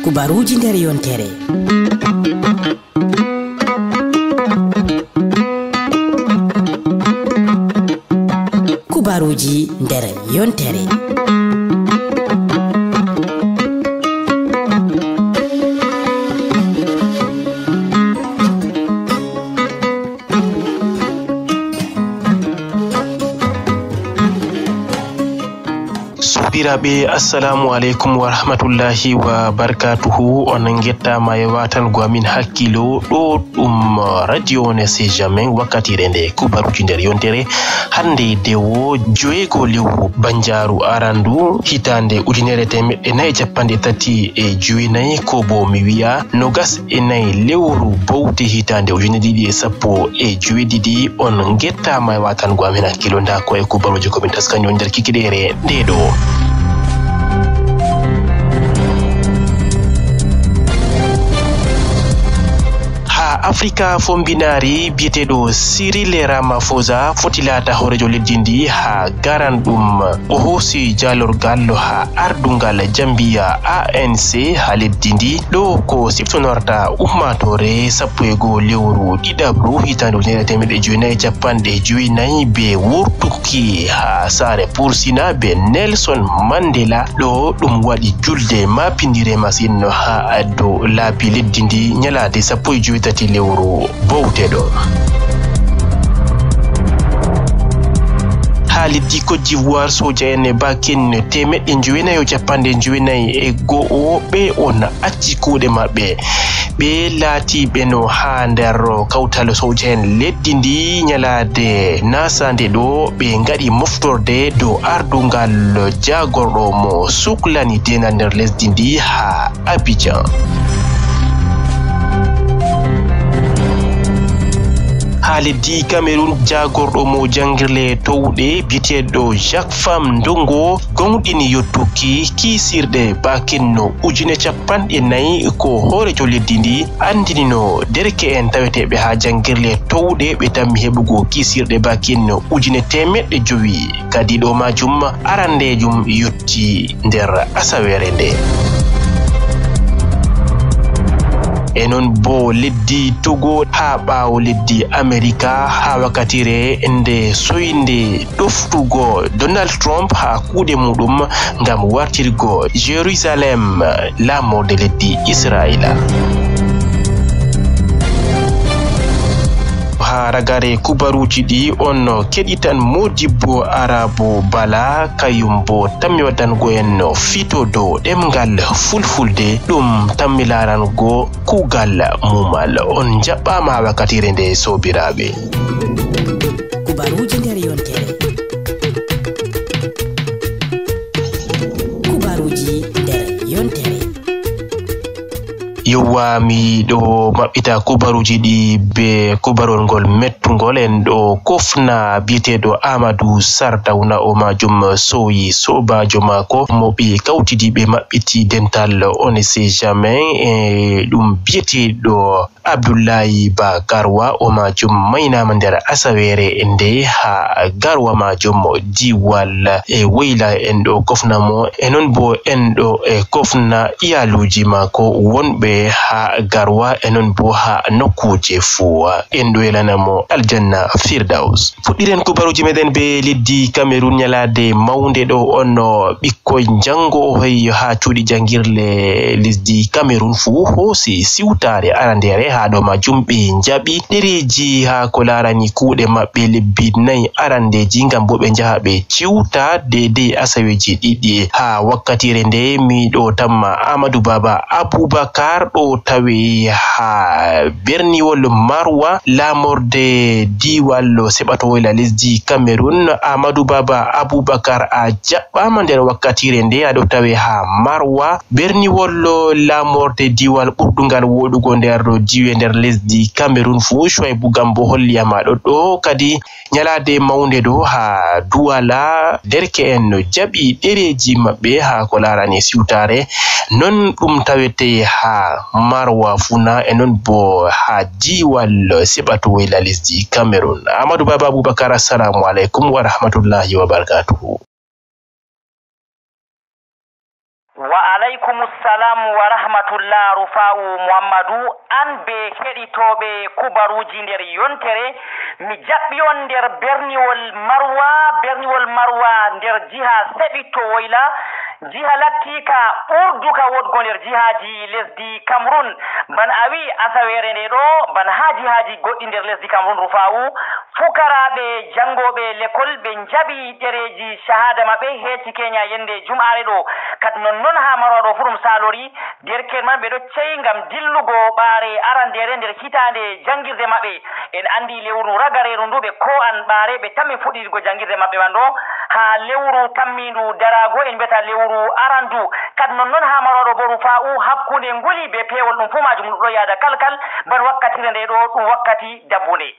kubaruji nder yontere. Kubaruji nder yontere. Birabe assalamu alaikum wa rahmatullahi wa barakatuhu. On gettama e watan gwamin hakkilo ɗo radio ne se jamais wakkati rende kubaruji nder yontere. Hande dewo joyego lewru banjaru arandu hitande ujunere temedde nayi capanɗe tati e joynayi ko bo mi wiya nogas e nayi lewru bawti hitande ujune ɗiɗi e sappo e joyɗiɗi. On gettama e watan gwamin hakkilo nda ko e kubaruji komin taskani nder kikiɗere ndeɗo. Afrika fombinari bieteɗo Cyril Ramaphosa fotilata horejo leddi ndi ha garan ɗum o hoosi jalorgal ha ardungal jambiya ANC ha leddi ndi ɗo ko siftonorta ummatore sappo e goho lewru ɗiɗabru hitande ujunere temedde joynayi capanɗe joynayi be wurtuki ha saare Pursina be Nelson Mandela ɗo ɗum waɗi julde mapindire masine ha dow laabi leddi ndi nyalade sappo e joytati lewru bowteɗo. ha leddi Côte d'Ivoire soja en bakin temedde joynayi capanɗe joynayi e go'o ɓe on acci kuuɗe maɓɓe. Ɓe laatiɓe no ha nder kawtal soja en leddi ndi nyalade nasande ɗo ɓe ngaɗi moftorde dow ardungal jagorɗo mo suklani denal nder lesdi ndi ha Abidjan. ha leddi Cameroun jagorɗo mo jangirle towɗe biteɗo Jacques Fam Ndongo gonɗini yottuki kisirɗe bakinno ujune capanɗe nayi ko horejo leddi ndi andinino derke en taweteɓe ha jangirle towɗe ɓe tammi heɓugo kisirɗe bakinno ujune temedde jowi kadi ɗo majum arandejum yotti nder asawere nde. E non bo leddi Togo ha ɓawo leddi America ha wakkatire nde soyde ɗoftugo Donald Trump ha kuuɗe muɗum ngam wartirgo Jerusalem lamorde leddi Israila. ha ragare kubaruji ɗi on keɗitan Modibbo Arabo Bala kayum bo tammi waddango en fito dow ɗemgal fulfulde ɗum tammi larango kugal mumal. On jaɓɓama wakkatire nde sobiraɓe. Kubaruji nder yontere. Kubaruji nder yontere. Yowa mi ɗo maɓɓita kubaruji ɗi be kubarol ngol mettugol en ɗo kofna bieteɗo Amadou Sardauna o majum soyi sobajo mako mo ɓe kawtidi ɓe maɓɓiti dental on se jamais e ɗum bieteɗo Abdoulaye Ba Garwa o majum maynama nder asawere nde ha garwa majum diwal e wayla en ɗo kofna mo e non bo en ɗo e kofna iyaluji mako wonɓe ha garwa e non bo ha nokkuje fu en ɗo yelanamo aljanna firdaus. Fuɗɗiren kubaruji meɗen be leddi Cameroun nyalade mawnde ɗo on ɓikkoy jango hoy ha cuuɗi jangirle lesdi Cameroun fu hoosi siwtare arandere ha ɗo majum ɓe jaɓi ɗereji ha ko larani kuuɗe maɓɓe lebbi nayi arandeji ngam bo ɓe njaha ɓe ciwta dedei asaweji ɗiɗi ha wakkatire nde miɗo tamma Amadou Baba Aboubakar ɗo tawi ha berniwol Marwa lamorde diwal seɓatowoyla lesdi Cameroun. Amadou Baba Aboubakar a jaɓɓama nder wakkatire nde aɗo tawi ha Marwa berniwol lamorde diwal ɓurɗungal woɗugo nder diwe nder lesdi Cameroun fu. Shuaibu Gambo holliyama ɗo kadi nyalade mawnde ɗo ha Douala derke en jaɓi ɗereji maɓɓe ha ko larani siwtare non ɗum tawete ha Marwa funa e non bo ha diwal seɓatowoyla lesdi Cameroun. Amadou Baba Aboubakar, assalamu alaikum wa rahmatullahi wa barakatuhu. wa alaikumussalam wa rahmatullah rufa'u muhammadu an be heɗitoɓe kubaruji nder yontere mi jaɓɓi on nder berniwol marwa nder jiha seɓito woyla jiha lattika ɓurduka wodgo nder jihaji lesdi Cameroun ban a wi asawere nde ɗo ban ha jihaji goɗɗi nder lesdi Cameroun rufa'u fukaraɓe jangoɓe l'école ɓe jaɓi ɗereji shahada maɓɓe heci Kenya yende jum'are ɗo kadi non ha marwa ɗo fu ɗum salori derken man ɓe ɗo ceyi ngam dillugo ɓaare arandere nder hitande jangirde maɓɓe en andi lewru ragareru ndu ɓe ko an ɓaare ɓe tammi fuɗɗigo jangirde maɓɓe man ɗo ha lewru tammindu darago en mbiyata lewru arandu kadi non ha marwa ɗo bo rufa'u hakkunde nguli be pewol ɗum fu majum ɗo yaada kalkal ban wakkatire nde ɗo ɗum wakkati dabbunde.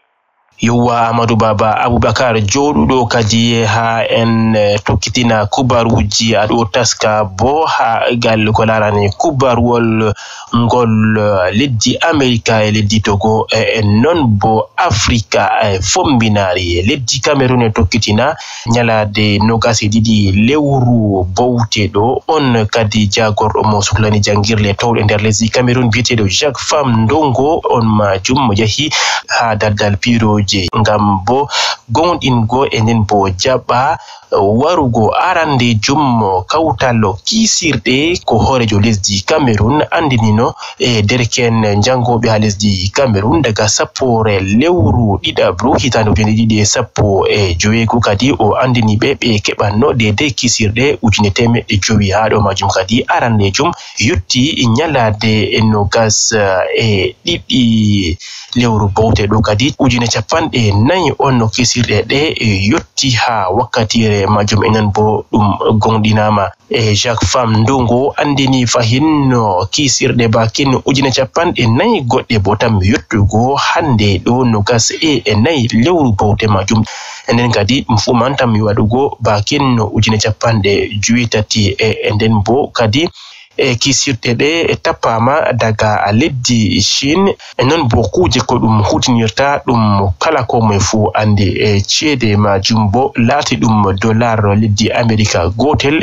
Yowa Amadou Baba Aboubacar joɗuɗo kadi ha en tokkitina kubaruji aɗo taska bo ha gal ko larani kubarwol ngol leddi America e leddi Togo e non bo Africa fombinari leddi Cameroun e tokkitina nyalade nogasi ɗiɗi lewru bowteɗo on kadi jagorɗo mo suklani jangirle towɗe nder lesdi Cameroun biyeteɗo Jacques Fam Ndongo on majum yahi ha daldal piro ngam bo gonɗingo e nden bo jaɓa warugo arande jum kawtalo kisirɗe ko horejo lesdi Cameroun andinino e derken jangoɓe ha lesdi Cameroun daga sappore lewru ɗiɗabru hitande 2015 kadi o andini ɓe keɓanno de kisirɗe 1,900 ha ɗo majum kadi arande jum yotti nyalade nogas e ɗiɗi lewru bowte ɗo kadi 50 on no kisirɗe ɗe yotti ha wakkatire majum enen bo ɗum gonɗinama e Jacques Fam Ndongo andini fahin no kisirɗe bakin 50 goɗɗe bo tam yottugo hande ɗo nogas e 4 lewru bowte majum enen kadi fu man tam waɗugo bakin no 50 e nden bo kadi e kisirɗe ɗe tappama daga leddi Chine e non bo kuje ko ɗum hutinirta ɗum kala ko moye fu andi e ceede majum bo laati ɗum dollar leddi America gotel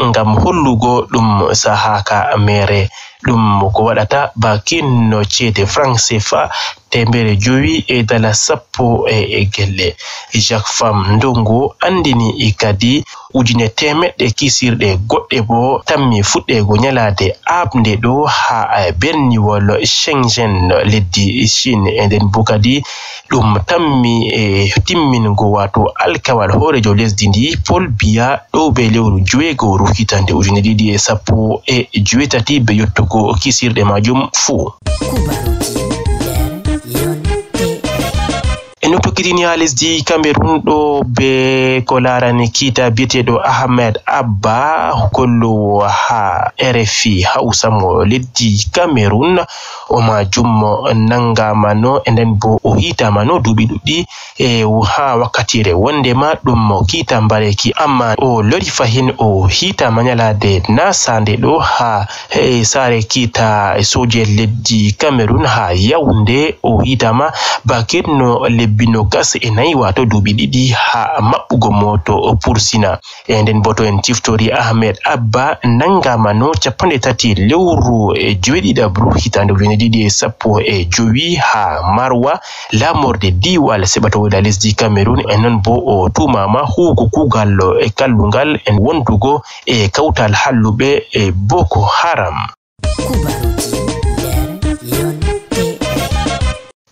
ngam hollugo ɗum sahaka mere ɗum ko waɗata bakin no ceede franc CFA $5 e $10 e gelle. Jacques Fam Ndongo andini kadi 100 kisirɗe goɗɗe bo tammi fuɗɗego nyalade abnde ɗo ha berniwol Shenzhen leddi Chine e nden bo kadi ɗum tammi timmingo wato alkawal horejo lesdi ndi Paul Biya ɗo be lewru 6 hitande 2018 be yottugo kisirɗe majum fu. eno tokkitini ha lesdi Cameroun ɗo be ko larani kiita biyeteɗo Ahmed Abba kollo ha RFI Hausa mo leddi Cameroun o majum nangamano e nden bo o hitamano duuɓi ɗuɗɗi e ha wakkatire wondema ɗum kiita mbareki amma o lori fahin o hitama nyalade nasande ɗo ha sare kiita soje leddi Cameroun ha Yaoundé o hitama bakirno lebbino gas e nayi wato duuɓi ɗiɗi ha maɓɓugo moto pursina e nden boto en tiftori Ahmed Abba nangamano 30 lewru e 7 hitande 2015 ha Marwa lamorde diwal seɓatowoyla lesdi Cameroun e non bo o tumama huugo kugal e kallungal en wondugo e kawtal halluɓe e Boko Haram.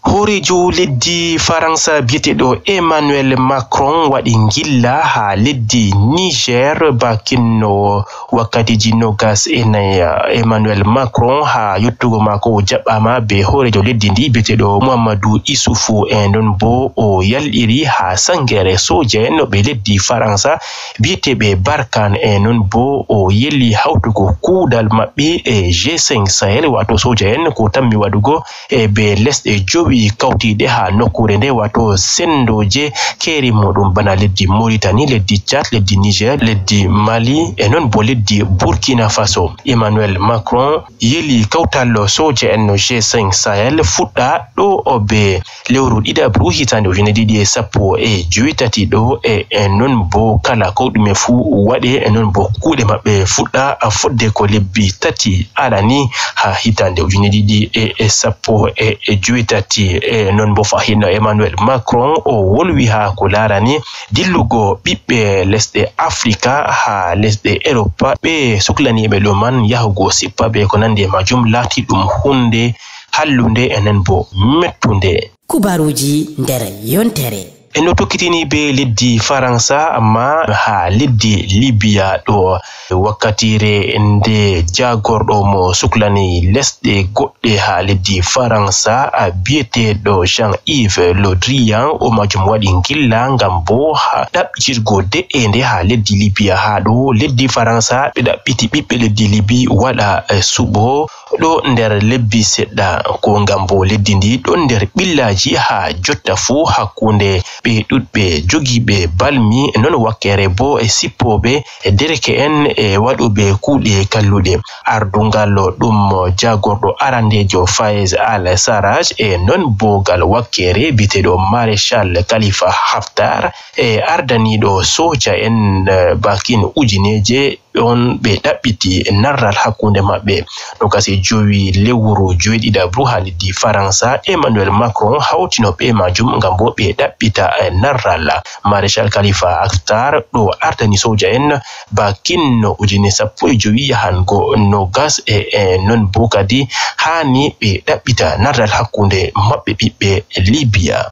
Horejo leddi Faransa biyeteɗo Emmanuel Macron waɗi gilla ha leddi Niger bakinno wakkatiji nogas Emmanuel Macron ha yottugo mako o jaɓɓama be horejo leddi ndi biyeteɗo Mamadou Issoufou e non bo o yalɗiri ha sangere soja en ɓe leddi Faransa biyeteɓe Barkan e non bo o yelli hawtugo kuudal maɓɓe e G5 Sahel wato soja en ko tammi waɗugo e be lesɗe 5 heɓi kawtide ha nokkure nde wato sendoje keri muɗum bana leddi Mauritanie, leddi Chad, leddi Niger, leddi Mali e non bo leddi Burkina Faso. Emmanuel Macron yeli kawtal soja en no G5 Sahel fuɗɗa ɗo be lewru ɗiɗabru hitande ujune ɗiɗi e sappo e joweetati ɗo e non bo kala ko ɗume fu waɗe e non bo kuuɗe maɓɓe fuɗɗa fodde ko lebbi tati alani ha hitande ujune ɗiɗi e sappo e joweetati e non bo fahin Emmanuel Macron o wolwi ha ko larani dillugo ɓiɓɓe lesɗe Afrika ha lesɗe Europe ɓe suklaniɓe ɗo man yahugo sippa ɓe ko nandi e majum laati ɗum hunde hallunde enen bo mettunde. Kubaruji nder yontere. En no tokkitini be leddi Faransa amma ha leddi Libya ɗo wakkatire nde jagorɗo mo suklani lesɗe goɗɗe ha leddi Faransa biyeteɗo Jean-Yves Le Drian o majum waɗi gilla ngam bo ha ɗaɓɓitirgo de'ende ha leddi Libya ha ɗo leddi Faransa ɓe ɗaɓɓiti ɓiɓɓe leddi Libya waɗa suɓo ɗo nder lebbi seɗɗa ko ngam bo leddi ndi ɗon nder ɓillaji ha jotta fu hakkunde ɓe ɗuɗɓe jogiɓe balmi non wakkere bo e sippoɓe e dereke'en e waɗuɓe kuuɗe kalluɗe. Ardungal ɗum jagorɗo arandejo Fayez al-Sarraj e non bogal wakkere biteɗo Maréchal Khalifa Haftar e ardaniɗo soja en bakin ujineje on ɓe ɗaɓɓiti narral hakkunde maɓɓe. No kasi jowi lewru joweɗiɗabru ha leddi Faransa Emmanuel Macron hawtinoɓe majum ngam bo ɓe ɗaɓɓita narral. Maréchal Khalifa Haftar ɗo ardani soja en bakin ujune sappo e jowi yahango nogas e non bo kadi hani ɓe ɗaɓɓita narral hakkunde maɓɓe ɓiɓɓe Libya.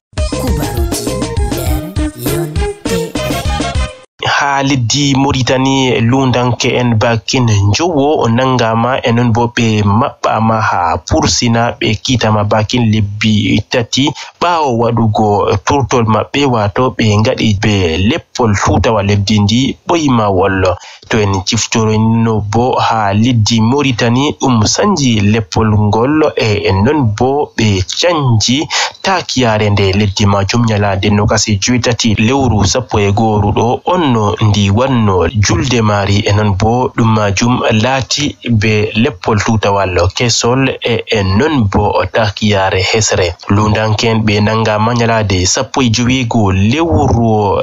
Ha leddi Mauritanie lundanke en bakin jowo nangama e non bo ɓe maɓɓama ha pursina ɓe kitama bakin lebbi tati ɓawo waɗugo turtol maɓɓe wato ɓe ngaɗi be leppol tutawa leddi ndi ɓoymawol. To en ciftorino bo ha leddi Mauritanie ɗum sanji leppol ngol e non bo ɓe canji takiyare nde leddi majum nyalade nokasi joweetati lewru sappo e goru ɗo onno ndi wanno julde mari e non bo ɗum majum laati be leppol tutawal kesol e non bo takiyare hesre. Lundanken ɓe nangama nyalade sappo e joweego lewru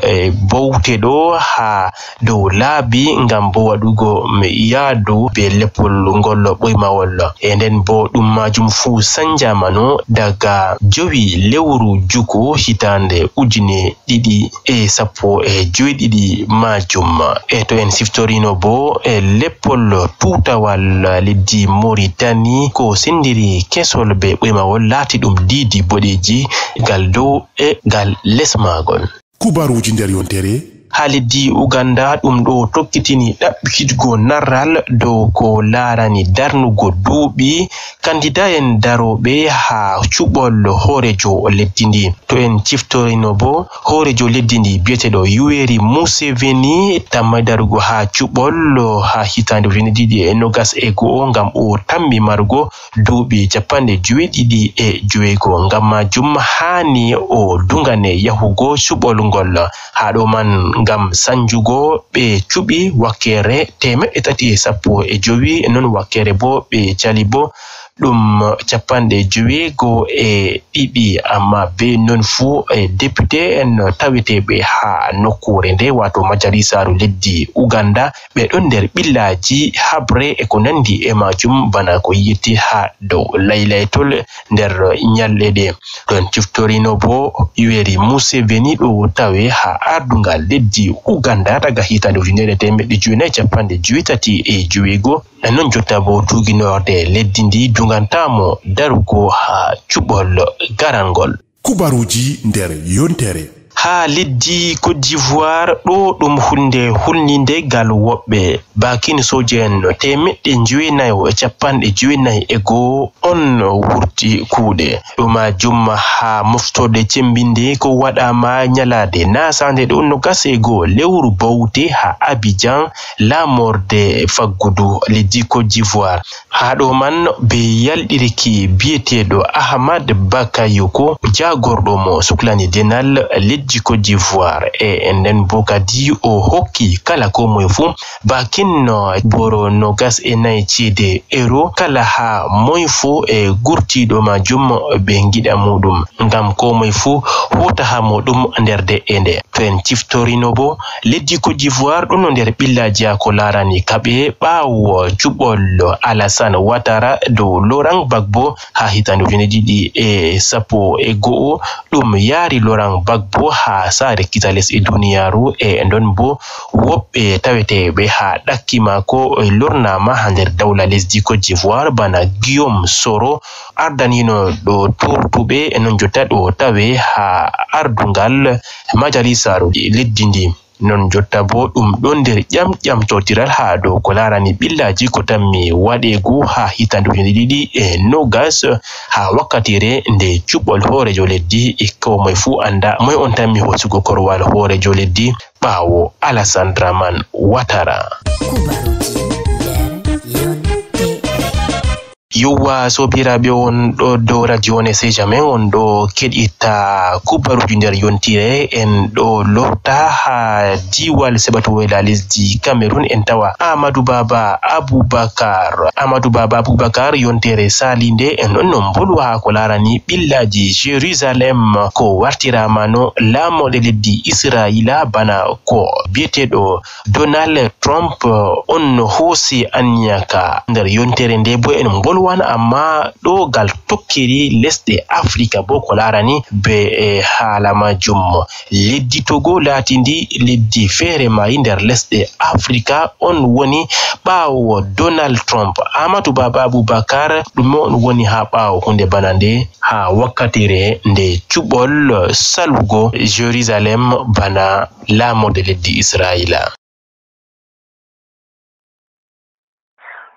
bowte ɗo ha dow laabi ngam bo waɗugo yaadu be leppol ngol ɓoymawol e nden bo ɗum majum fu sanjamano daga jowi lewru juko hitande ujune ɗiɗi e sappo e joweeɗiɗi majum. E to en siftorino bo e leppol tutawal leddi Mauritanie ko sendiri kesol be ɓoymawol laati ɗum didi boɗeji gal dow e gal les magol. Kubaruji nder yontere. Ha leddi Uganda ɗum ɗo tokkitini ɗaɓɓitgo narral dow ko larani darnugo duuɓi kandida en daroɓe ha cuɓol hoorejo leddi ndi. To en ciftorino bo hoorejo leddi ndi biyeteɗo Yoweri Museveni tamma darugo ha cuɓol ha hitande ujune ɗiɗi e nogas e go'o ngam o tammi marugo duuɓi capanɗe joweeɗiɗi e joweego. Ngam majum hani o dungane yahugo cuɓol ngol ha ɗo man ngam sanjugo ɓe cuɓi wakkere 315 non wakkere bo ɓe cali bo ɗum capanɗe joweego e ɗiɗi amma be non fu député en taweteɓe ha nokkure nde wato majalisaru leddi Uganda ɓe ɗon nder ɓillaji habre e ko nandi e majum bana ko yiti ha dow laylaytol nder nyalɗe ɗe. Ɗon ciftorino bo Yoweri Museveni ɗo tawe ha ardungal leddi Uganda daga hitande 1995 non jotta bo tuginorde leddi ndi dungantamo darugo ha cuɓol garangol. Kubaruji nder yontere. ha leddi Côte d'Ivoire ɗo ɗum hunde hulninde gal woɓɓe bakin soje en temeɗɗe 9.9 on wurti kuuɗe ɗo majum ha moftorde cembinde ko waɗama nyalade nasande ɗo 21 lewru bawte ha Abidjan lamorde faggudu leddi Côte d'Ivoire ha ɗo man be yalɗiriki biyeteɗo Ahmad Bakayoko jagorɗo mo suklani denal leddi Côte d'Ivoire enden bo kadi o hokki kala ko moye fu bakin boro 24 cede euro kala ha moye fu gurtiɗo majum be giɗa muɗum ngam ko moye fu hota ha muɗum nder de'ende to en ciftorino bo leddi Côte d'Ivoire ɗon nder billaji ko larani kaɓe ɓawo juɓol Alassane Ouattara dow Laurent Gbagbo ha hitande 2011 ɗum yaari Laurent Gbagbo ha sare kita lesɗe duniyaru ndon bo woɓɓe taweteɓe ha ɗakki mako lornama ha nder dawla lesdi Côte d'Ivoire bana Guillaume Soro ardanino ɗo turtuɓe non jotta ɗo tawe ha ardungal majalisaru leddi ndi non jotta bo ɗum ɗon nder ƴamtotiral ha dow ko larani billaji ko tammi waɗego ha hitande 2020 ha wakkatire nde juɓɓol hoorejo leddi ko moye fu anda moye on tammi hosugo korwal hoorejo leddi ɓawo Alassane Dramane Ouattara. Yowa sobiraɓe on ɗo dow radio ne c'est jamais on ɗo keɗita kubaruji nder yontire en ɗo lorta ha diwal seɓatowoyla lesdi Cameroun en tawa Amadou Baba Aboubacar yontere salinde en ɗon non bolwa ha ko larani ɓillaji Jérusalem ko wartiramano lamoɗe leddi Israila bana ko biyeteɗo Donald Trump on hoosi anyaka nder yontere nde bo en bolwa amma ɗo gal tokkiri lesɗe Afrika bo ko larani be haala majum leddi Togo latindi leddi feere mayi nder lesɗe Afrika on woni ɓawo Donald Trump. Amadou Baba Aboubacar ɗum on woni ha ɓawo hunde bana nde ha wakkatire nde cuɓol salugo Jérusalem bana lamorde leddi Israila.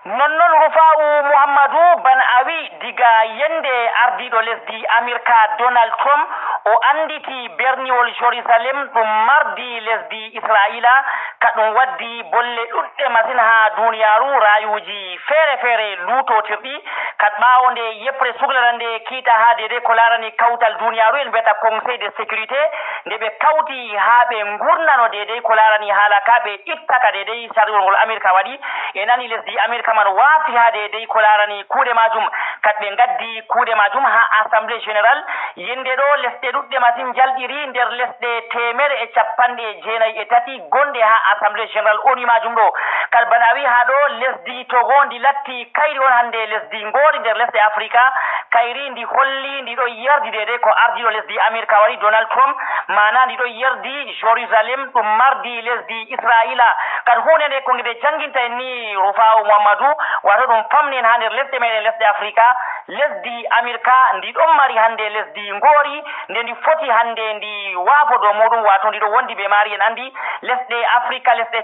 nonnon Rufa'u Muhammadou ban awi diga yende ardiɗo lesdi Amerika Donald Trump o anditi berniwol Jérusalem ɗum mardi lesdi Israila ka ɗum waddi bolle ɗuɗɗe masin ha duniyaru rayuji feere lutotirɗi kat ɓawo nde yepre suglarande kiita ha dede ko larani kawtal duniyaru en mbiyata conseil de sécurité nde ɓe kawti ha ɓe gurnano dede ko larani haala ka ɓe ittaka dede sargol ngol Amerika waɗi e nani lesdi Amerika man waafi ha dede ko larani kuuɗe majum kat ɓe gaddi kuuɗe majum ha assemblée générale yende ɗo lesɗe ɗuɗɗe masin jalɗiri nder lesɗe 153 gonde ha assemblée générale oni majum ɗo kal bana wi ha ɗo lesdi Togo ndi latti kayri on hande lesdi ngoori nder lesɗe Afrika kayri ndi holli ndi ɗo yardi dede ko ardiɗo lesdi Amerika waɗi Donald Trump mana ndi ɗo yardi Jérusalem ɗum mardi lesdi Israila kadi hunde nde ko ngede janginta en ni Rufa'u Muhammadou wato ɗum famni en ha nder lesɗe meɗen lesɗe Afrika lesdi Amerika ndi ɗon mari hande lesdi ngoori nde ndi foti hande ndi waafo dow muɗum wato ndi ɗo wondi be mari en andi lesɗe Afrika lesɗe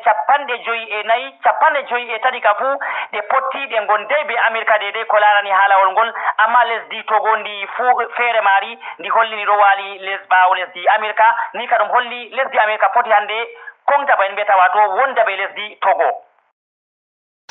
54 ka fu ɗe potti ɗe gondai be Amerika dede ko larani haalawol ngol amma lesdi Togo ndi fu feere mari ndi holli ndi ɗo waali ɓawo lesdi Amerika ni ka ɗum holli lesdi Amerika foti hande konta ba en mbiyata wato wonda be lesdi Togo.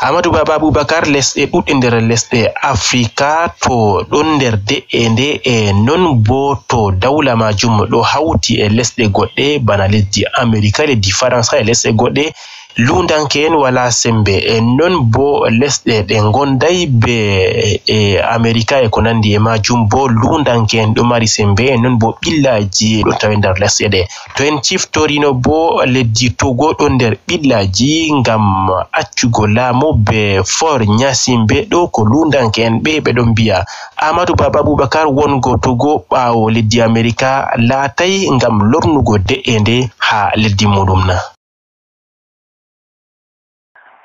Amadou Baba Aboubacar lesɗe ɗuɗɗe nder lesɗe Afrika to ɗon nder de'ende non bo to dawla majum ɗo hawti e lesɗe goɗɗe bana lesdi Amerika leddi Faransa e lesɗe goɗɗe lundanken wala sembe non bo lesɗe ɗe gondai be Amerika e ko nandi e majum bo lundanken ɗo mari sembe non bo ɓillaji ɗo tawe nder lesɗe ɗe to en ciftorino bo leddi Togo ɗo nder ɓillaji ngam accugo laamu be for nyasimbe ɗo ko lundanken ɓe ɗon mbiya Amadou Baba Aboubacar wongo Togo ɓawo leddi Amerika laatai ngam lornugo de'ende ha leddi muɗum na.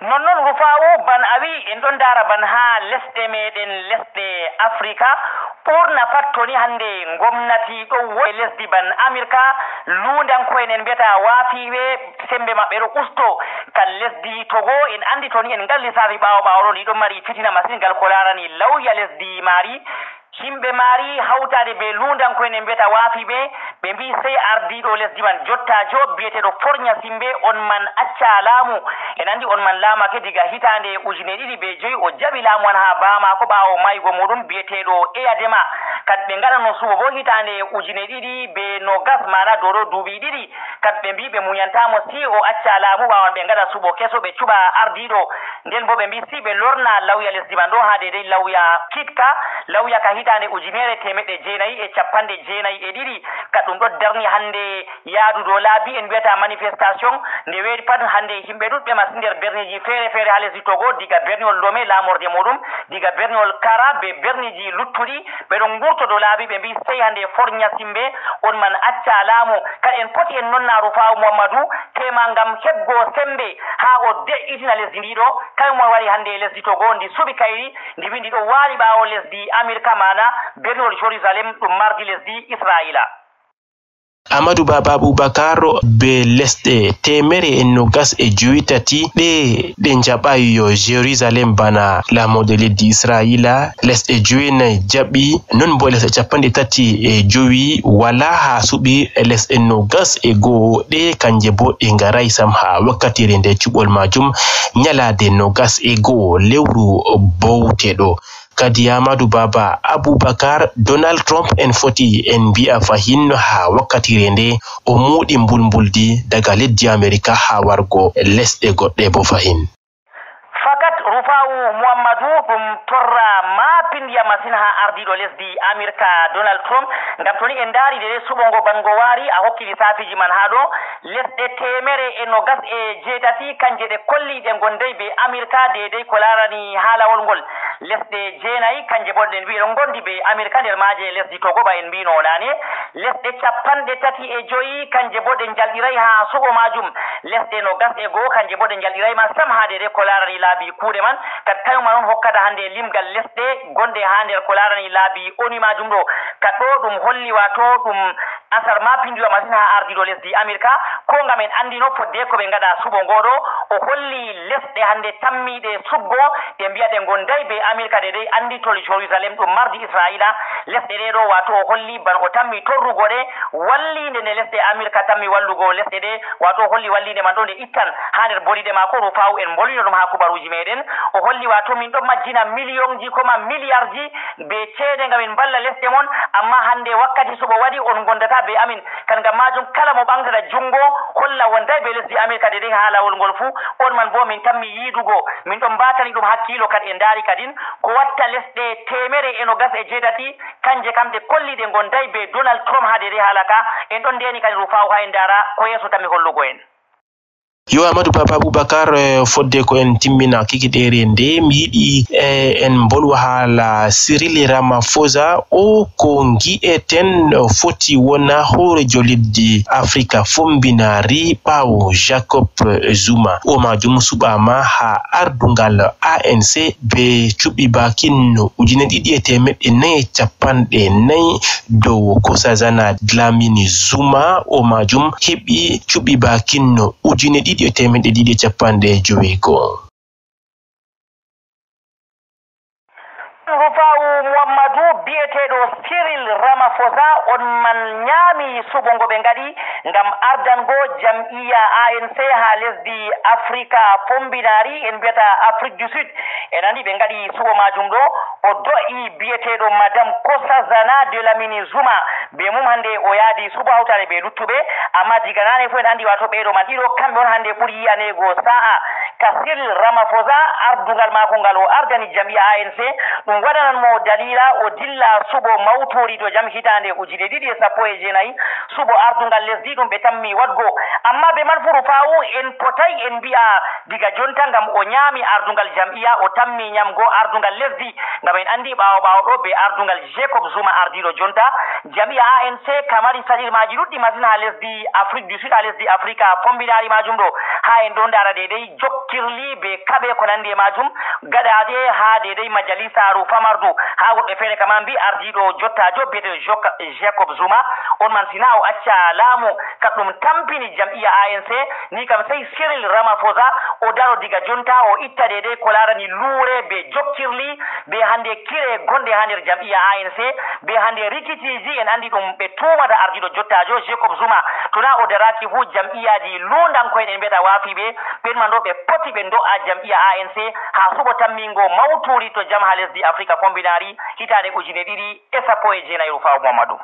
nonnon rufa'u ban awi en ɗon dara ban ha lesɗe meɗen lesɗe africa ɓurna pat toni hande gomnati ɗo woɗe lesdi ban america lundankoen en mbiyata waafiɓe sembe maɓɓe ɗo usto kan lesdi togo en andi toni en ngal lissafi ɓawo ɗo ndi ɗon mari fitina masin ngal ko larani lawya lesdi maari himɓe maari hawtade be lundankoen en mbiyata waafiɓe ɓe mbi sey ardiɗo lesdi man jottajo biyeteɗo forña simbe on man acca laamu en andi on man laamake diga hitande 2005 o jaɓi laamu an ha bamako ɓawo maygo muɗum biyeteɗo eyadema kadi ɓe ngaɗano subo bo hitande 2020 mana dow ɗo duuɓi ɗiɗi kadi ɓe mbi ɓe muñantamo si o acca laamu ɓawan ɓe ngaɗa subo keso ɓe cuɓa ardiɗo nden bo ɓe mbi si ɓe lorna lawya lesdi man ɗo ha dedei lawya kitka lawya ka hitande 1992 kadi ɗum ɗo darni hande yaadu dow laabi en mbiyata manifestation nde weeri pat hande yimɓe ɗuɗɓe masin nder berniji feere feere ha lesdi togo diga berniwol lome laamorde muɗum diga berniwol kara be berniji luttuɗi ɓeɗon gurto dow laabi ɓe mbi sey hande forña simbe on man acca laamu kadi en poti en nonnaru fawu Mouhamadou tema ngam heɓgo sembe ha o de'itina lesdi ndiɗo kañum on waɗi hande lesdi togo ndi suɓi kayri ndi wi ndi ɗo waali ɓawo lesdi america mana berniwol Jérusalem ɗum mardi lesdi Israila. Amadou Baba Aboubacar be lesɗe 127 ɗe jaɓayo Jérusalem bana laamorde leddi Israila lesɗe 9 jaɓi non bo lesɗe 35 wala ha suɓi lesɗe 21 ɗe kanje bo ɗe ngaray sam ha wakkatire nde cuɓol majum nyalade 21 lewru bowteɗo kadi Amadou Baba Aboubacar Donald Trump en foti en mbi'a fahin ha wakkatire nde o muɗi mbulmbuldi daga leddi America ha wargo lesɗe goɗɗe bo fahin. Fakat Rufa'u Mouhamadou ɗum torra mapindiya masin ha ardiɗo lesdi America Donald Trump ngam toni en daari de suɓongo bango waari a hokki lissafiji man ha ɗo lesɗe 128 kanje ɗe kolli ɗe gonday be America dedei ko larani haalawol ngol lesɗe 9 kanje bo ɗen mbi ɗon gondi be America nder maaje lesdi Togo ba en mbino nane lesɗe 35 kanje bo ɗe jalɗiray ha suɓo majum lesɗe 21 kanje bo ɗe jalɗiray ma sam ha dedei ko larani laabi kuuɗe man kadi kañum man on hokkata hande limgal lesɗe gonde ha nder ko larani laabi oni majum ɗo kadi ɗo ɗum holli wato ɗum asar mapindiwa masin ha ardiɗo lesdi America ko ngam en andino fodde ko ɓe ngaɗa suɓo ngoɗo o holli lesɗe hande tammiɗe subgo ɗe mbiya ɗe gonday be America dedei anditol Jérusalem ɗum mardi Israila lesɗe ɗe ɗo wato o holli ban o tammi torrugo ɗe wallinde nde lesɗe America tammi wallugo lesɗe ɗe wato o holli wallinde man ɗo nde ittan ha nder boliɗe mako Rufa'u en bolino ɗum ha kubaruji meɗen o holli wato min ɗon majjina millionji koma milliardji be ceede ngam min balla lesɗe mon amma hande wakkati suɓo waɗi on gondata be amin kan ngam majum kala mo ɓamtata jungo holla wonday be lesdi America de ɗen ha lawol ngol fuu on man bo min tammi yiidugo min ɗon mbatani ɗum hakkilo kadi en daari kadin ko watta lesɗe 128 kanje kam ɗe kolli ɗe gonday be Donald Trump ha de haalaka en ɗon ndeni kadi Rufa'u ha en dara ko yeeso tammi hollugo en. Yo Amadou Baba Aboubacar fodde ko en timmina kikiɗere nde mi yiɗi en bolwa haala Cyril Ramaphosa o ko gi'eten foti wona hoorejo leddi Africa fombinari ɓawo Jacob Zuma o majum suɓama ha ardungal ANC be cuɓi bakin 2,450 dow Nkosazana Dlamini Zuma o majum heɓi cuɓi bakin 2,250. Rufa'u Mouhamadou biyeteɗo Cyril Ramaphosa on man ñaami suɓongo ɓe ngaɗi ngam ardango jam'iya ANC ha lesdi Africa fombinari en mbiyata Afrique du Sud en andi ɓe ngaɗi suɓo majum ɗo o do'i biyeteɗo madame Nkosazana Dlamini Zuma be mum hande o yaadi suɓo hawtare be luttuɓe amma diga nane fu en andi wato ɓeɗo man ɗiɗo kamɓe on hande ɓuri yi'anego sa'a ka Cyril Ramaphosa ardungal mako ngal o ardani jam'iya ANC ɗum waɗanan mo dalila o dilla suɓo mawtori to jam hitande 2019 suɓo ardungal lesdi ɗum ɓe tammi wadgo amma ɓe man fu Rufa'u en potay en mbi'a diga jonta ngam o ñaami ardungal jam'iya o tammi ñamgo ardungal lesdi ngam en andi ɓawo ɗo be ardungal Jacob Zuma ardiɗo jonta jam'iya ANC kamari saɗirmaji ɗuɗɗi masin ha lesdi Afrique du Sud ha lesdi Africa fombinari majum ɗo ha en ɗo ndara dedei jokkirli be kabe ko nandi majum gadade ha dedai majalisaru famardu ha wobbe fere kaman bi ardido jottajo bete Jacob Zuma on man sina o acca laamu kadum tampini jam'iyya ANC ni kam sai Cyril Ramaphosa o daro diga jonta o itta dedai ko larani lure be jokkirli be hande kire gonde hander jam'iyya ANC be hande rikitiji en andi dum be tumata ardido jottajo Jacob Zuma tuna o daraki fu jam'iyyaji lundan ko en beta wafibe ben man do be poti be do a jam'iyya ANC ha subo tammingo mawturi to jam lesdi Afrika fombinari hitane ujine didi e sappo e jeenayru Faw Mamadou.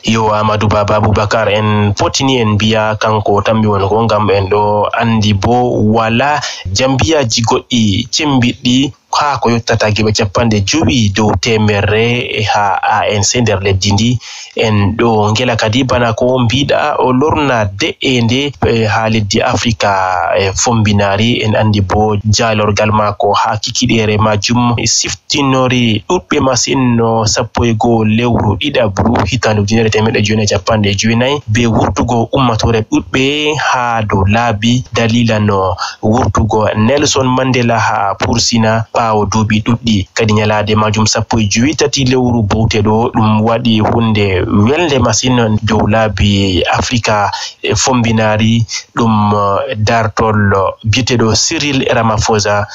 Yo Amadou Baba Abubakar en potini en biya kanko tambi won ko ngam en do andi bo wala jambiyaji goddi cembiddi ha ko yottata gebe cappande jubi dow temerre ha ANC nder leddi ndi en do ngela kadi bana ko biida o lorna de'ende ha leddi Afrika fombinari en andi bo jalorgal mako ha kikidere majum siftinori dubbe masin no sappo e go lewru didabru hitande dinere temede jone cappande juinay be wurtugo ummatore dubbe ha do laabi dalila no wurtugo Nelson Mandela ha pursina bawo duubi duddi kadi nyalaade majum sappo e juwitati lewru bowtedo dum wadi hunde welde masin dow laabi Afrika fombinari dum dartol bietedo Cyril Ramaphosa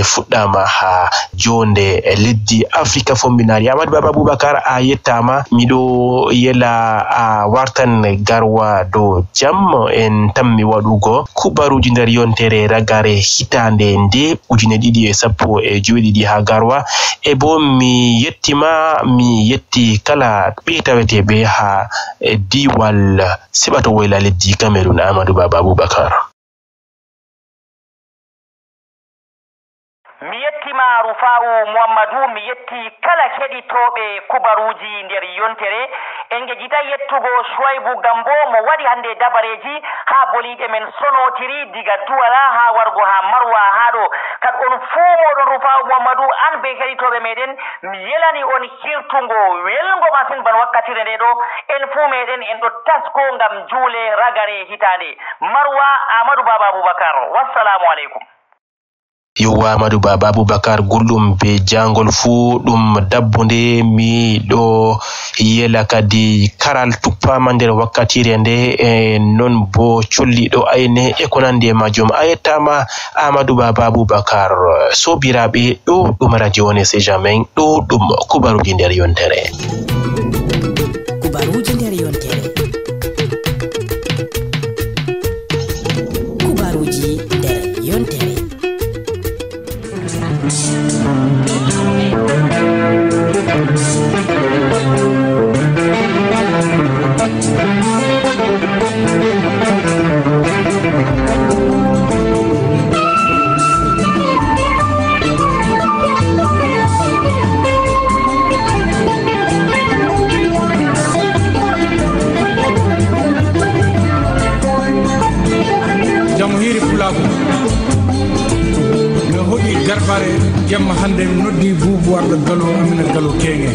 fuddama ha jonde leddi Afrika fombinari. Amadou Baba Abubakar a yettama mido yela a wartan garwa do jam en tammi wadugo kubaruji nder yontere ragare hitande nde ujine didi e sappo e juwedi ha garwa e bo mi yetti kala betawetebe ha diwal sebato wayla leddi Cameroon. Amadou Baba Abubakar Rufa'u Muhammadu mi yetti kala keɗitoɓe kubaruji nder yontere en jejita yettugo Shuaibu Gambo mo wadi hande dabareji ha boliɗe men sonotiri diga Duwala ha wargo ha Marwa haɗo kad on fuu moɗon Rufa'u Muhammadu an be keɗitoɓe meɗen mi yelani on hirtungo welgo masin ban wakkatire nde ɗo en fuu meɗen en ɗo tasko ngam juule ragare hitande Marwa. Amadou Baba Abubakar, wassalamu alaikum. Yo Amadou Baba Abubakar gullum be jangol fu dum dabbunde mi do yela kadi karal tuppama nder wakkatire nde non bo colli do ayne e konande majum ayetama Amadou Baba Abubakar sobirabe do dum radio ne se jamais do dum kubaruji nder yontere. Kubaruji nder yontere. Kubaruji nder yontere. Jamhuri Fulaku no hodi garbare jamma hande noddi bubu wardo galo amina galo kenge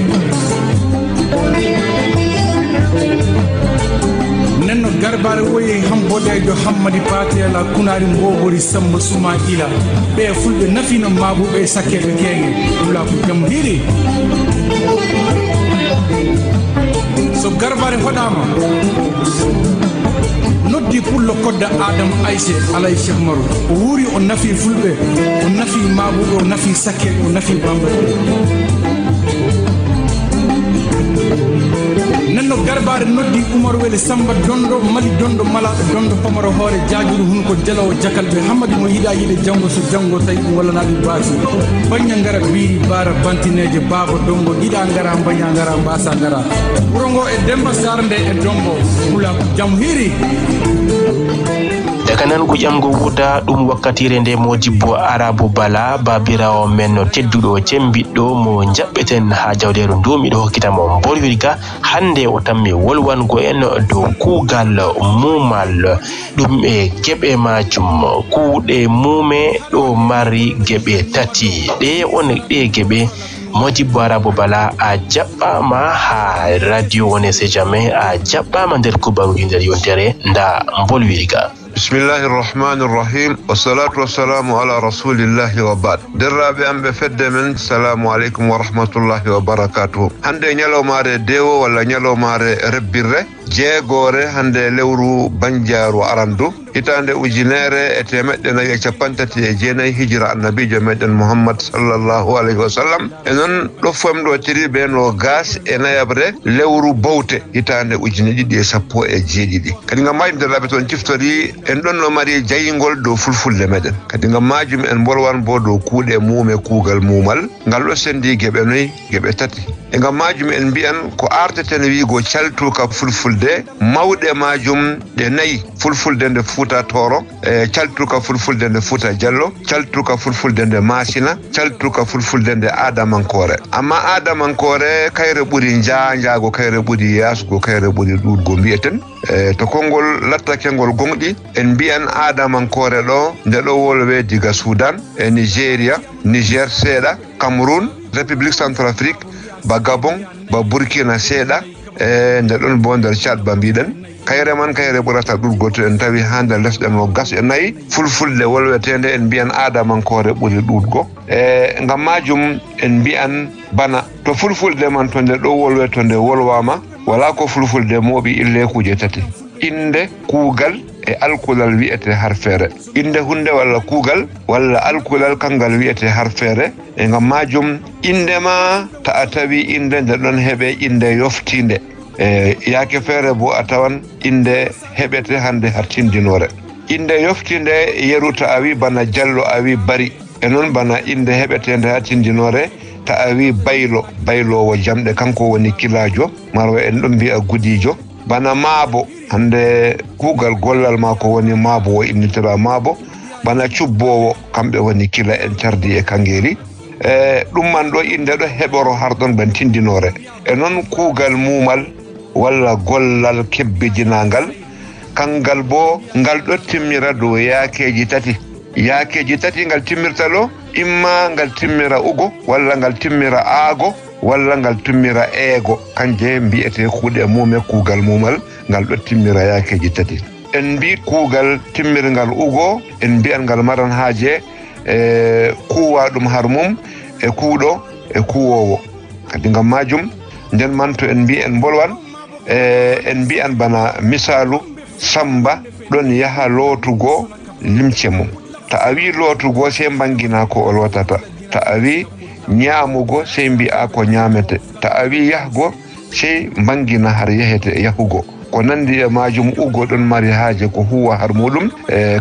nenno garbare woyi hambode do hammadi patela kunari mbogori samba suma ila be fulbe nafino mabube sakebe kenge Fulaku Jamhuri so garbare hodama noddi pullo kodda Adam Aïché alay Cheikh Marou o wuri o nafi fulbe o nafi mabudo o nafi sakke o nafi bamba nenno garbare noddi Umar Wele Samba dondo mali dondo mala dondo pamaro hore jaajuru hun ko jalaw jakalbe Hamadi mo yida yide jango so jango tay wala nabi baasi banya ngara biiri bara bantineje baba dongo ida ngara banya ngara mbasa ngara wurongo e Demba Sarnde e dongo Fulaku Jamhuri daga nan gujamgo wuda dum wakkatire nde Modibbo Arabu Bala babirawo men no teddudo cembiddo mo jabbeten ha jawderu ndumido hokkitamo bolwirga hande o tammi wolwango en do kugal mumal dum e gebe majum kuude mume do mari gebe tati de on de gebe Modibbo Arabu Bala a jabbama ha radio wone se jamais a jabbama nder kubaruji nder yontere nda bolwirga. bismillahi irrahmani irrahim wassalatu wassalamu ala rasulillahi wa ba'd. derraɓe am ɓe fedde men, salamu aleykum wa rahmatullahi wa barakatuhu. hande ñalawmare dewo walla ñalawmare rebbirre jeegore hande lewru bandiaru arandu hitande ujunere e temeɗɗe nayi e capantati e jeenayi hijira annabijo meɗen mouhammad sallllahu alayhi wa sallam. e noon ɗo famɗo tiriɓe no gas e nayabre lewru bowte hitande ujune ɗiɗi e sappo e jeeɗiɗi. kadi gam majum derlaɓe toon ciftori en ɗon no mari jayigol dow fulfulde meɗen. kadi gam majum en bolwan bo dow kuuɗe muume kuugal muumal ngal ɗo sendi gueɓe noyi gueɓe tati. e gam majum en mbiyan ko arteten wiigo caltuka fulfulde mawɗe majum ɗe nayi: fulfulde nde Fouta Toro, caltuka fulfulde nde Fouta Diallo, caltuka fulfulde nde Masina, caltuka fulfulde nde Adamankore. amma Adamankore kayre ɓuuri jaago, kayre ɓuuri yasugo, kayre ɓuuri ɗuɗgo mbiyeten. to konngol lattake ngol gonɗi en mbiyan Adamankore ɗo nde ɗo wolwe diga Sudan e Nigeria, Niger seeɗa, Cameroun, République Centrafrique, ba Gabon, ba Burkina seeɗa, nde ɗon bo nder Tchad ba mbiɗen. kayre man kayre ɓurata ɗuɗgo to en tawi ha nder lesɗe no gas e nayi fulfulde wolwetende en mbiyan Adamankore ɓuuri ɗuɗgo. ngam majum en mbiyan bana to fulfulde man to nde ɗo wolwe to nde wolwama wala ko fulfulde mooɓi ille kuje tati: inde, kuugal e alkulal wiyete harfere. inde hunde walla kuugal walla alkulal kangal wiyete harfere. e ngam majum inde ma ta a tawi inde nde ɗon heɓe inde yoftinde. yaake feere bo a tawan inde heɓete hande hartindinore. inde yoftinde yeru ta a wi bana Diallo a wi Bari. e noon bana inde heɓetende hartindinore ta a wi baylowo jamɗe kanko woni kilajo, marwa en ɗon mbiya gudijo. bana Maabo, hande kuugal gollal ma ko woni Maabo o innitira Maabo. bana Cubbowo, kamɓe woni kila en cardi e Kangeri. ɗum man ɗo inde ɗo heɓoro harɗon ben tindinore. e noon kuugal muumal walla gollal kebbijinangal kangal bo ngal ɗo timmira dow yaakeji tati. yaakeji tati ngal timmirta ɗo imma ngal timmira ugo walla ngal timmira aago walla ngal timmira eego. kanje mbiyete kuuɗe muume kuugal muumal ngal ɗo timmira yaakeji tati. en mbi kuugal timmirgal ugo en mbiyan ngal maran haaje kuwa ɗum har mum e kuuɗo e kuwowo. kadi ngam majum nden man to en mbi en bolwan en mbiyan bana misalu Samba ɗon yaha lootugo limce mum. ta a wi lootugo sey mbangina ko o lootata. ta a wi ñaamugo sey mbi'a ko ñaamete. ta a wi yahgo sey mbangina har yahete yahugo. ko nandi e majum ugo ɗon mari haaje ko huwa har muɗum.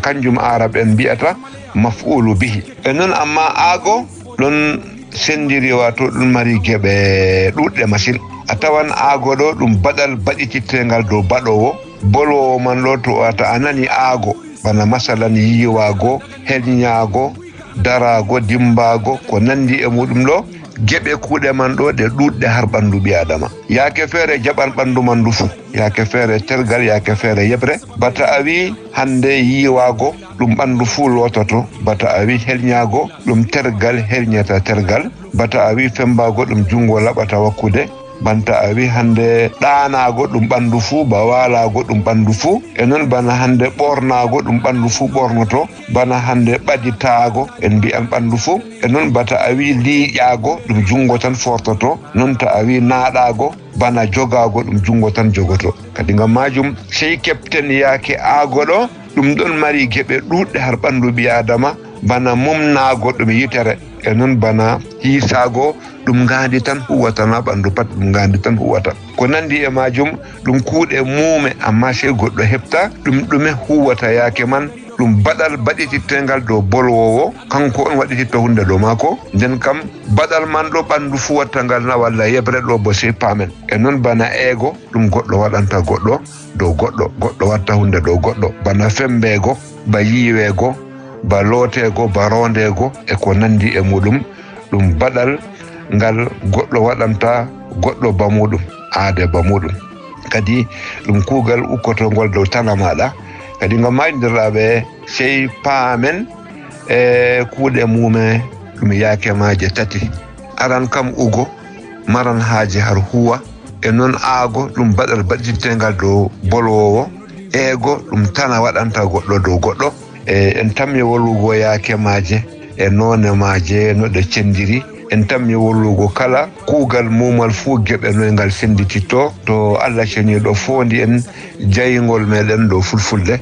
kanjum arab en mbiyata maf'ulu bihi. e noon amma aago ɗon sendiri wato ɗum mari geɓe ɗuɗɗe machine. a tawan aago ɗo ɗum baɗal baɗitittengal dow baɗowo. bolwowo man ɗo to wata a nani aago bana masalan yiiwago, helñaago, darago, dimbago, ko nandi e muɗum ɗo geɓe kuuɗe man ɗo ɗe ɗuɗɗe har ɓandu ɓi adama. yaake feere jaɓan ɓandu man ndu fu, yaake feere tergal, yaake feere yebre. bata a wi hande yiiwago ɗum ɓandu fu loototo. bata a wi helñaago ɗum tergal helñata tergal. bata a wi fembago ɗum jungo laɓata wakkude. banta a wi hande ɗaanago ɗum ɓandu fuu, ba waalago ɗum ɓandu fuu. e noon bana hande ɓornago ɗum ɓandu fuu ɓornoto. bana hande ɓaditaago en mbiyan ɓandu fuu. e noon bata a wi liiƴaago ɗum jungo tan fortoto. noon ta a wi naaɗaago bana jogago ɗum jungo tan jogoto. kadi ngam majum sey kepten yaake aago ɗo ɗum ɗon mari geɓe ɗuɗɗe har ɓandu ɓi adama. bana mumnaago ɗum yitere. e noon bana hiisaago ɗum ngaandi tan huwatana ɓandu pat ɗum ngaandi tan huwata. ko nandi e majum ɗum kuuɗe muume, amma sey goɗɗo heɓta ɗum ɗume huwata yaake man. ɗum baɗal baɗitittengal dow bolwowo, kanko on waɗititta hunde ɗo maako. nden kam baɗal man ɗo ɓandu fuwattangal na walla yebre ɗo bo sey paamen. e noon bana eego ɗum goɗɗo waɗanta goɗɗo dow goɗɗo, goɗɗo watta hunde dow goɗɗo. bana fembeego, ba yiiweego, ba lootego, ba rondego e ko nandi e muɗum. ɗum baɗal ngal goɗɗo waɗanta goɗɗo ba muɗum, aade ba muɗum. kadi ɗum kuugal ukkotongol dow tana maɗa. kadi ngam mayndirɗaɓe sey paamen e kuuɗe mume ɗum yaakemaje tati. aran kam ugo maran haaje har huwa. e noon aago ɗum baɗal baɗitittengal dow bolwowo. eego ɗum tana waɗanta goɗɗo dow goɗɗo en tammi wollugo yaake maaje e noone maaje no ɗe cendiri en tammi wollugo kala kuugal mumal fuu geɓe noye ngal sendititto to Allah ceniɗo fondi en jayingol meɗen ɗo fulfulde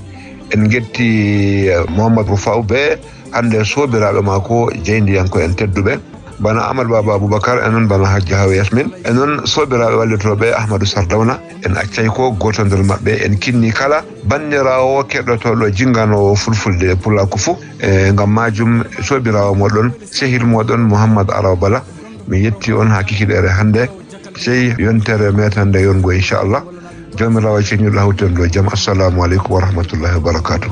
en getti Mouhamadou Faw be hande sobiraɓe mako jeyndiyanko en tedduɓe bana Amadou Baba Aboubacar enon bana Hadji Hawa Yasmin enon sobiraɓe wallitoɓe Ahmadou Sardawna en accay ko goto nder mabɓe en kinni kala bannirawo keɗotoɗo jinganowo fulfulde pulako fou ngam majum sobirawo moɗon sehil moɗon Mouhamadou Araw Bala mi yetti on ha kikiɗere hande sey yontere metande yongo inchallah jomirawo ceñuɗo hawten ɗo jaam assalamu aleykum wa rahmatullahi wa barakatuh.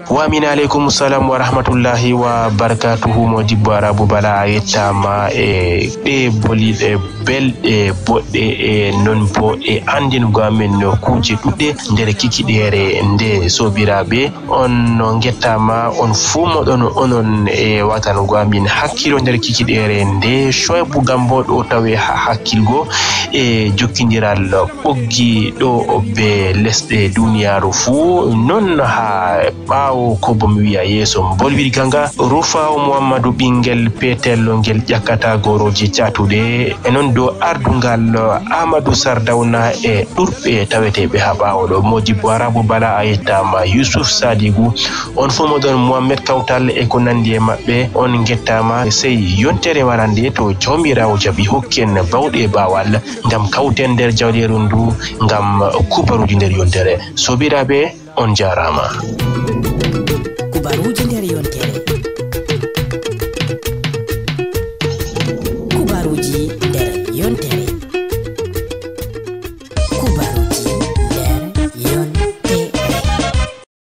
wa amin aleykum salam wa rahmatullahi wa barakatuhu Modibbo Arabou Bala a yettama e ɗe boliɗe belɗe boɗɗe e non bo e andingo amen no kuuje ɗuɗɗe nder kikiɗere nde sobiraɓe on no gettama on fuu moɗon onon e watanugo amin hakkilo nder kikiɗere nde Choybou Gambo ɗo tawe ha hakkilgo e jokkidiral ɓoggi ɗo be lesɗe duniyaru fuu non ha ɓawo ko bomi wiya yeeso bolwiri ganga Rufaw Mouhamadou ɓingel petel ngel ƴakkata goroji catuɗe e non do ardungal Amadou Sardawna e ɗurɓe taweteɓe ha ɓawo ɗo Modibbo Arabou Bala a yettama Youssouf Sadibou on fo moɗon Mohamed Kawtal e ko nandi e mabɓe on gettama sey yontere warande to jawmirawo jaaɓi hokken bawɗe bawal ngam kawten nder jawleru ndu ngam kubaruji nder yontere sobiraɓe on jarama.